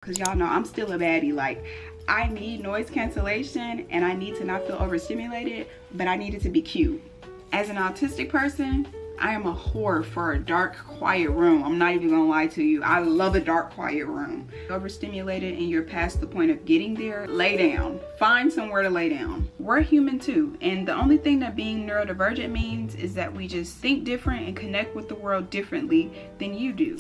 Because y'all know I'm still a baddie. Like, I need noise cancellation and I need to not feel overstimulated, but I need it to be cute. As an autistic person, I am a whore for a dark, quiet room. I'm not even gonna lie to you. I love a dark, quiet room. Overstimulated and you're past the point of getting there, lay down. Find somewhere to lay down. We're human too. And the only thing that being neurodivergent means is that we just think different and connect with the world differently than you do.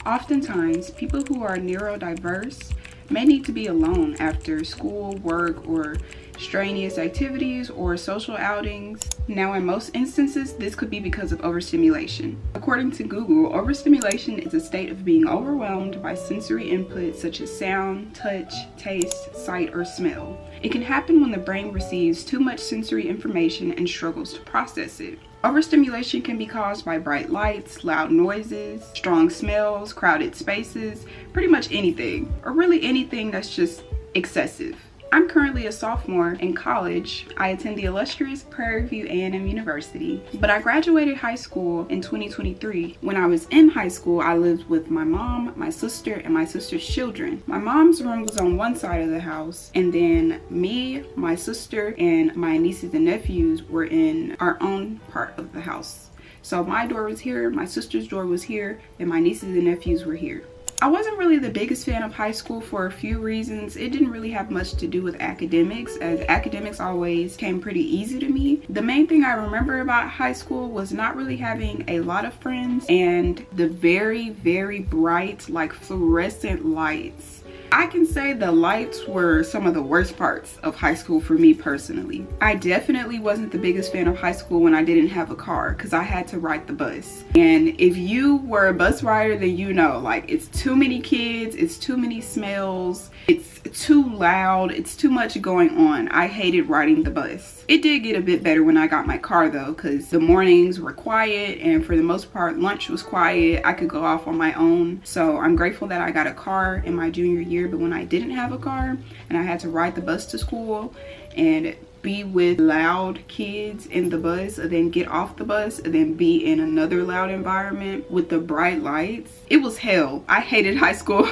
Oftentimes, people who are neurodiverse may need to be alone after school, work, or strenuous activities or social outings. Now, in most instances, this could be because of overstimulation. According to Google, overstimulation is a state of being overwhelmed by sensory inputs such as sound, touch, taste, sight, or smell. It can happen when the brain receives too much sensory information and struggles to process it. Overstimulation can be caused by bright lights, loud noises, strong smells, crowded spaces, pretty much anything, or really anything that's just excessive. I'm currently a sophomore in college. I attend the illustrious Prairie A&M University, but I graduated high school in 2023. When I was in high school, I lived with my mom, my sister, and my sister's children. My mom's room was on one side of the house, and then me, my sister, and my nieces and nephews were in our own part of the house. So my door was here, my sister's door was here, and my nieces and nephews were here. I wasn't really the biggest fan of high school for a few reasons. It didn't really have much to do with academics, as academics always came pretty easy to me. The main thing I remember about high school was not really having a lot of friends and the very, very bright, like fluorescent lights. I can say the lights were some of the worst parts of high school for me personally. I definitely wasn't the biggest fan of high school when I didn't have a car because I had to ride the bus. And if you were a bus rider, then you know, like, it's too many kids, it's too many smells, it's too loud, it's too much going on. I hated riding the bus. It did get a bit better when I got my car though, because the mornings were quiet and for the most part lunch was quiet. I could go off on my own. So I'm grateful that I got a car in my junior year, but when I didn't have a car and I had to ride the bus to school and be with loud kids in the bus and then get off the bus and then be in another loud environment with the bright lights, it was hell. I hated high school.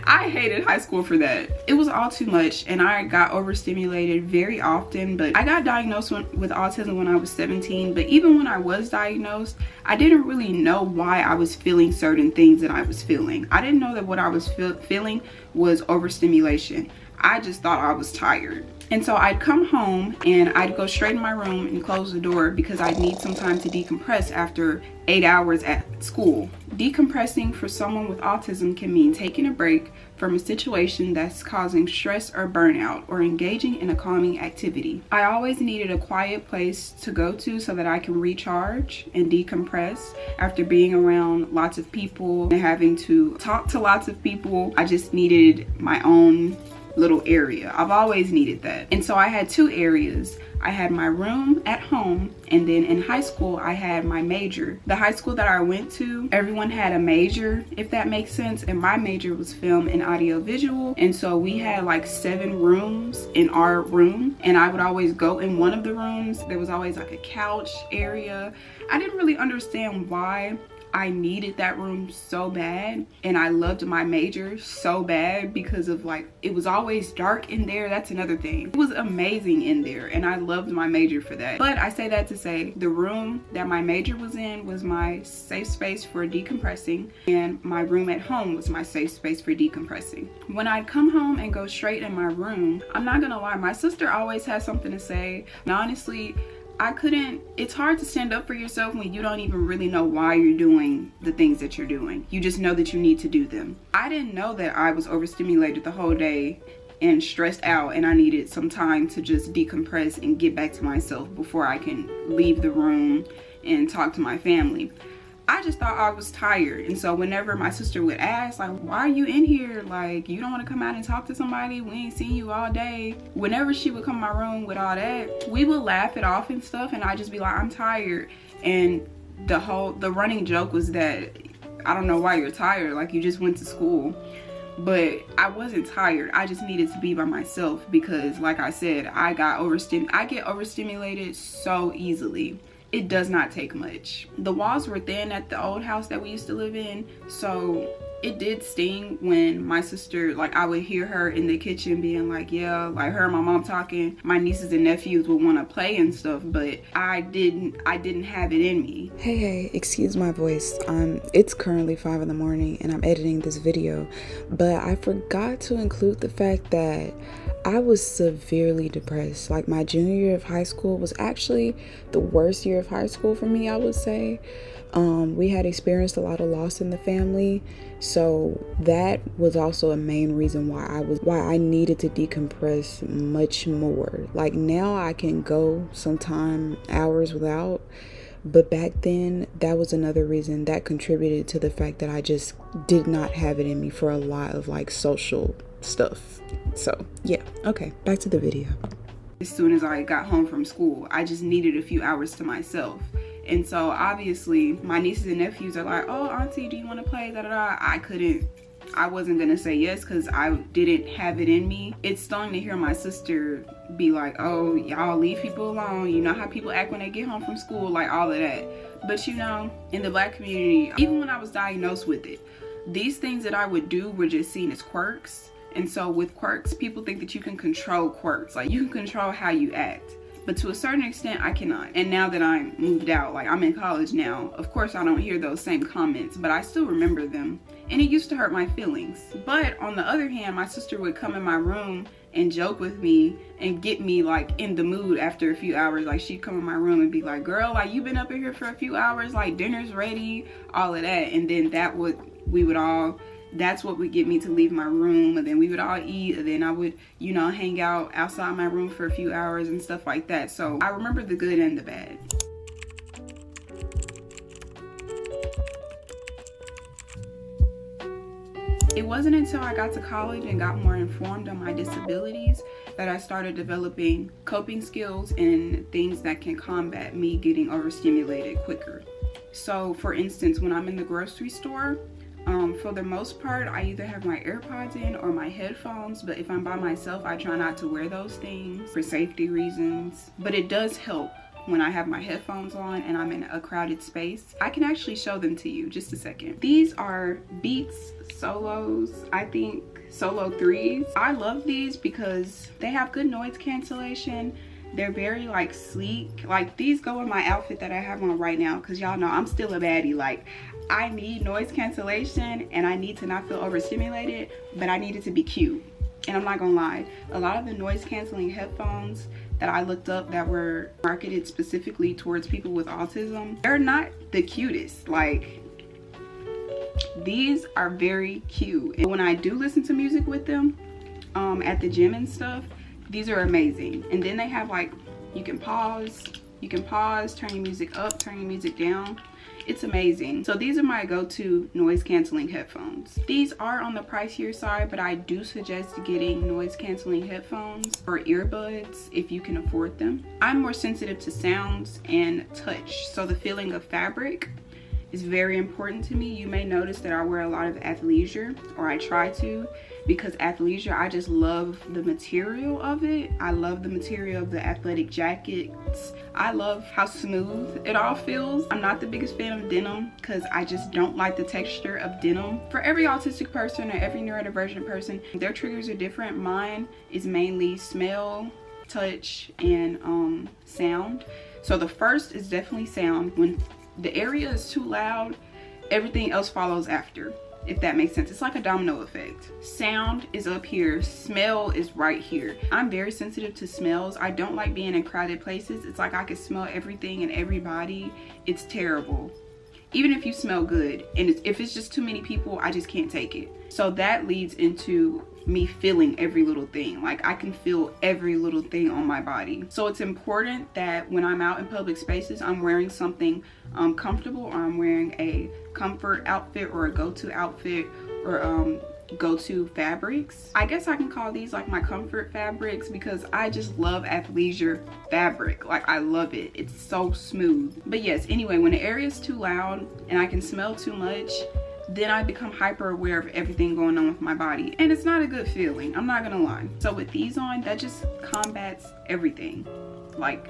I hated high school for that. It was all too much and I got overstimulated very often, but I got diagnosed with autism when I was 17. But even when I was diagnosed, I didn't really know why I was feeling certain things that I was feeling. I didn't know that what I was feeling was overstimulation. I just thought I was tired. And so I'd come home and I'd go straight in my room and close the door because I'd need some time to decompress after 8 hours at school. Decompressing for someone with autism can mean taking a break from a situation that's causing stress or burnout or engaging in a calming activity. I always needed a quiet place to go to so that I can recharge and decompress after being around lots of people and having to talk to lots of people. I just needed my own little area. I've always needed that. And so I had two areas. I had my room at home, and then in high school I had my major. The high school that I went to, everyone had a major, if that makes sense, and my major was film and audio visual. And so we had like 7 rooms in our room, and I would always go in one of the rooms. There was always like a couch area. I didn't really understand why I needed that room so bad, and I loved my major so bad because of, like, it was always dark in there. That's another thing. It was amazing in there and I loved my major for that. But I say that to say the room that my major was in was my safe space for decompressing, and my room at home was my safe space for decompressing. When I'd come home and go straight in my room, I'm not gonna lie, my sister always has something to say, and honestly it's hard to stand up for yourself when you don't even really know why you're doing the things that you're doing. You just know that you need to do them. I didn't know that I was overstimulated the whole day and stressed out, and I needed some time to just decompress and get back to myself before I can leave the room and talk to my family. I just thought I was tired. And so whenever my sister would ask, like, why are you in here? Like, you don't want to come out and talk to somebody? We ain't seen you all day. Whenever she would come in my room with all that, we would laugh it off and stuff, and I'd just be like, I'm tired. And the running joke was that, I don't know why you're tired, like, you just went to school. but I wasn't tired. I just needed to be by myself because, like I said, I get overstimulated so easily. It does not take much. The walls were thin at the old house that we used to live in, so it did sting when my sister, like, I would hear her in the kitchen being like, yeah, like her and my mom talking. My nieces and nephews would want to play and stuff, but I didn't have it in me. Hey, excuse my voice. It's currently 5 in the morning and I'm editing this video, but I forgot to include the fact that I was severely depressed. Like, my junior year of high school was actually the worst year of high school for me, I would say. We had experienced a lot of loss in the family, so that was also a main reason why I needed to decompress much more. Like, now I can go sometime hours without, but back then that was another reason that contributed to the fact that I just did not have it in me for a lot of like social stuff. So yeah, okay, back to the video. As soon as I got home from school, I just needed a few hours to myself. And so obviously my nieces and nephews are like, oh, auntie, do you want to play? I wasn't gonna say yes because I didn't have it in me. It stung to hear my sister be like, oh, y'all leave people alone. You know how people act when they get home from school, like all of that. But you know, in the Black community, even when I was diagnosed with it, these things that I would do were just seen as quirks. And so with quirks, people think that you can control quirks. Like, you can control how you act. But to a certain extent, I cannot. And now that I'm moved out, like I'm in college now, of course I don't hear those same comments, but I still remember them. And it used to hurt my feelings. But on the other hand, my sister would come in my room and joke with me and get me like in the mood after a few hours. Like, she'd come in my room and be like, girl, like, you've been up in here for a few hours, like dinner's ready, all of that. And then that's what would get me to leave my room, and then we would all eat, and then I would, you know, hang out outside my room for a few hours and stuff like that. So I remember the good and the bad. It wasn't until I got to college and got more informed on my disabilities that I started developing coping skills and things that can combat me getting overstimulated quicker. So for instance, when I'm in the grocery store, for the most part, I either have my AirPods in or my headphones, but if I'm by myself, I try not to wear those things for safety reasons. But it does help when I have my headphones on and I'm in a crowded space. I can actually show them to you, just a second. These are Beats Solos, I think Solo 3s. I love these because they have good noise cancellation. They're very like sleek. Like, these go in my outfit that I have on right now, because y'all know I'm still a baddie. Like, I need noise cancellation and I need to not feel overstimulated, but I need it to be cute. And I'm not gonna lie, a lot of the noise canceling headphones that I looked up that were marketed specifically towards people with autism, they're not the cutest. Like, these are very cute. And when I do listen to music with them at the gym and stuff, these are amazing. And then they have like, you can pause, turn your music up, turn your music down. It's amazing. So these are my go-to noise canceling headphones. These are on the pricier side, but I do suggest getting noise canceling headphones or earbuds if you can afford them. I'm more sensitive to sounds and touch, so the feeling of fabric is very important to me. You may notice that I wear a lot of athleisure, or I try to, because athleisure, I just love the material of it. I love the material of the athletic jackets. I love how smooth it all feels. I'm not the biggest fan of denim because I just don't like the texture of denim. For every autistic person or every neurodivergent person, their triggers are different. Mine is mainly smell, touch, and sound. So the first is definitely sound. When the area is too loud, everything else follows after, if that makes sense. It's like a domino effect. Sound is up here, smell is right here. I'm very sensitive to smells. I don't like being in crowded places. It's like I can smell everything and everybody. It's terrible. Even if you smell good, and if it's just too many people, I just can't take it. So that leads into me feeling every little thing. Like, I can feel every little thing on my body. So it's important that when I'm out in public spaces, I'm wearing something comfortable, or I'm wearing a comfort outfit or a go-to outfit, or go-to fabrics. I guess I can call these like my comfort fabrics, because I just love athleisure fabric. Like, I love it. It's so smooth. But yes, anyway, when the area is too loud and I can smell too much, then I become hyper aware of everything going on with my body, and it's not a good feeling, I'm not gonna lie. So with these on, that just combats everything. Like,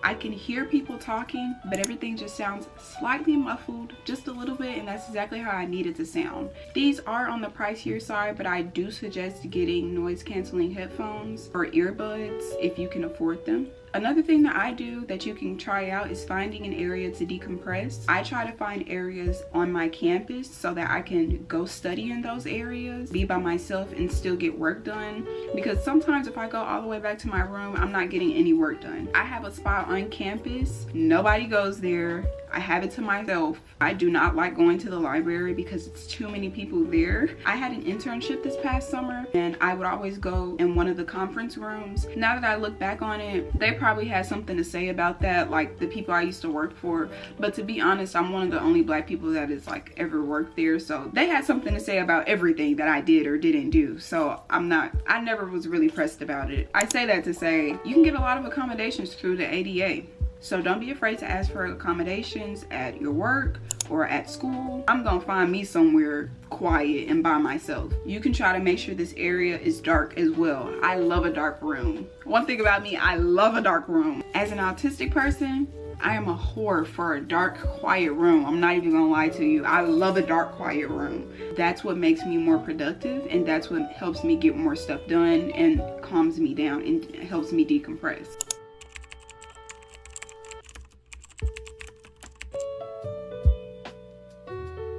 I can hear people talking, but everything just sounds slightly muffled, just a little bit, and that's exactly how I need it to sound. These are on the pricier side, but I do suggest getting noise canceling headphones or earbuds if you can afford them. Another thing that I do that you can try out is finding an area to decompress. I try to find areas on my campus so that I can go study in those areas, be by myself, and still get work done. Because sometimes if I go all the way back to my room, I'm not getting any work done. I have a spot on campus, nobody goes there. I have it to myself. I do not like going to the library because it's too many people there. I had an internship this past summer and I would always go in one of the conference rooms. Now that I look back on it, they probably had something to say about that, like the people I used to work for. But to be honest, I'm one of the only black people that has like ever worked there. So they had something to say about everything that I did or didn't do. So I never was really pressed about it. I say that to say you can get a lot of accommodations through the ADA. So don't be afraid to ask for accommodations at your work or at school. I'm gonna find me somewhere quiet and by myself. You can try to make sure this area is dark as well. I love a dark room. One thing about me, I love a dark room. As an autistic person, I am a whore for a dark, quiet room. I'm not even gonna lie to you. I love a dark, quiet room. That's what makes me more productive, and that's what helps me get more stuff done and calms me down and helps me decompress.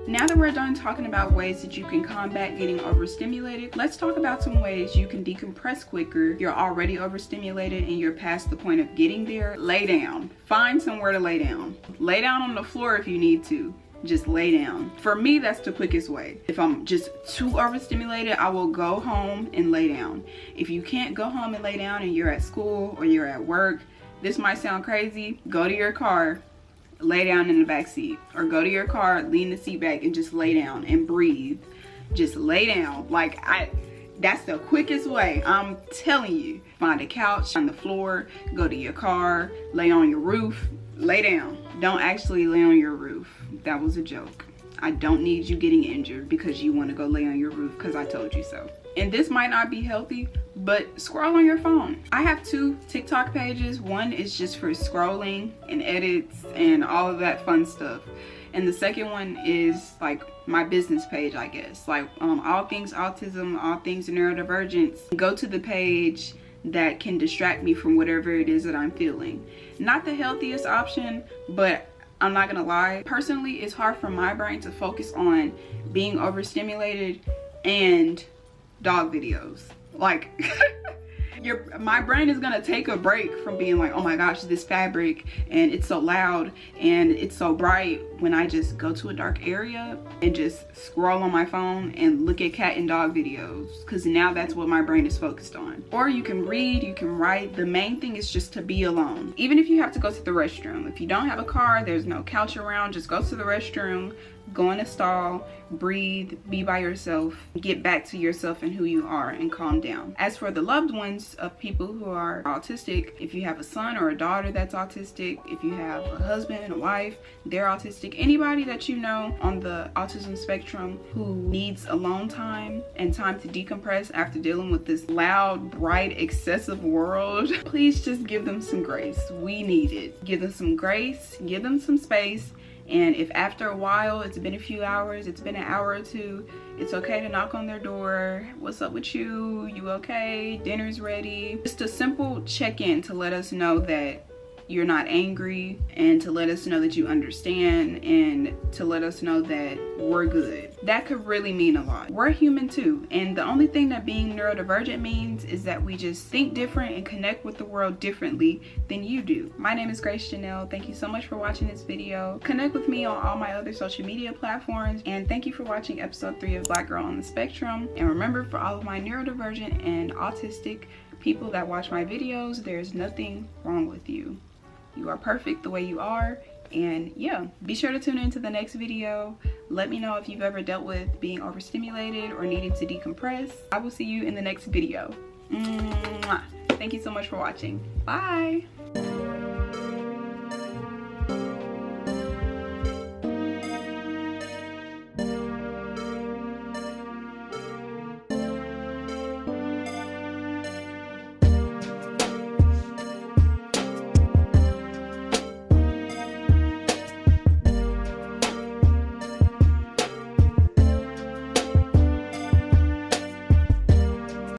Now that we're done talking about ways that you can combat getting overstimulated, let's talk about some ways you can decompress quicker. You're already overstimulated and you're past the point of getting there. Lay down. Find somewhere to lay down. Lay down on the floor if you need to. Just lay down. For me, that's the quickest way. If I'm just too overstimulated, I will go home and lay down. If you can't go home and lay down and you're at school or you're at work, this might sound crazy. Go to your car. Lay down in the back seat, or go to your car, lean the seat back, and just lay down and breathe. Just lay down. Like, that's the quickest way. I'm telling you. Find a couch on the floor, go to your car, lay on your roof, lay down. Don't actually lay on your roof. That was a joke. I don't need you getting injured because you want to go lay on your roof because I told you so. And this might not be healthy, but scroll on your phone. I have 2 TikTok pages. One is just for scrolling and edits and all of that fun stuff. And the second one is like my business page, I guess. Like all things autism, all things neurodivergence. Go to the page that can distract me from whatever it is that I'm feeling. Not the healthiest option, but I'm not gonna lie. Personally, it's hard for my brain to focus on being overstimulated and dog videos. Like my brain is gonna take a break from being like, oh my gosh, this fabric and it's so loud and it's so bright, when I just go to a dark area and just scroll on my phone and look at cat and dog videos, because now that's what my brain is focused on. Or you can read, you can write. The main thing is just to be alone. Even if you have to go to the restroom, if you don't have a car, there's no couch around, just go to the restroom, go in a stall, breathe, be by yourself, get back to yourself and who you are, and calm down. As for the loved ones of people who are autistic, if you have a son or a daughter that's autistic, if you have a husband, a wife, they're autistic, anybody that you know on the autism spectrum who needs alone time and time to decompress after dealing with this loud, bright, excessive world, please just give them some grace. We need it. Give them some grace, give them some space. And if after a while, it's been a few hours, it's been an hour or two, it's okay to knock on their door. What's up with you? You okay? Dinner's ready. Just a simple check-in to let us know that you're not angry, and to let us know that you understand, and to let us know that we're good. That could really mean a lot. We're human too, and the only thing that being neurodivergent means is that we just think different and connect with the world differently than you do. My name is Grace.Jeanelle. Thank you so much for watching this video. Connect with me on all my other social media platforms, and thank you for watching episode 3 of Black Girl on the Spectrum. And remember, for all of my neurodivergent and autistic people that watch my videos, there's nothing wrong with you. You are perfect the way you are. And yeah, be sure to tune into the next video. Let me know if you've ever dealt with being overstimulated or needing to decompress. I will see you in the next video. Mwah. Thank you so much for watching. Bye.